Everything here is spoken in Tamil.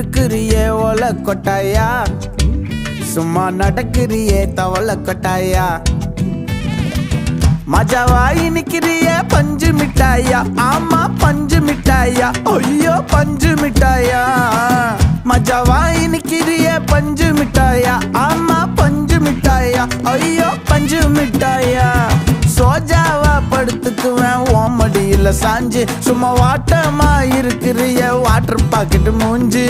இருக்குறியே ஓல கொட்டாயா, சும்மா நடக்குறியே தவள கொட்டாயா. மஜாவாய் நிக்கிறியே பஞ்சு மிட்டாயா, ஆமா பஞ்சு மிட்டாயா, ஐயோ பஞ்சு மிட்டாயா. மஜாவாய் நிக்கிறியே பஞ்சு மிட்டாயா, ஆமா பஞ்சு மிட்டாயா, ஐயோ பஞ்சு மிட்டாயா. சோஜாவா படுத்துக்குவேன் ஓமடியில சாஞ்சு, சும்மா வாட்டமா இருக்கிறிய வாட்டர் பாக்கெட் மூஞ்சி.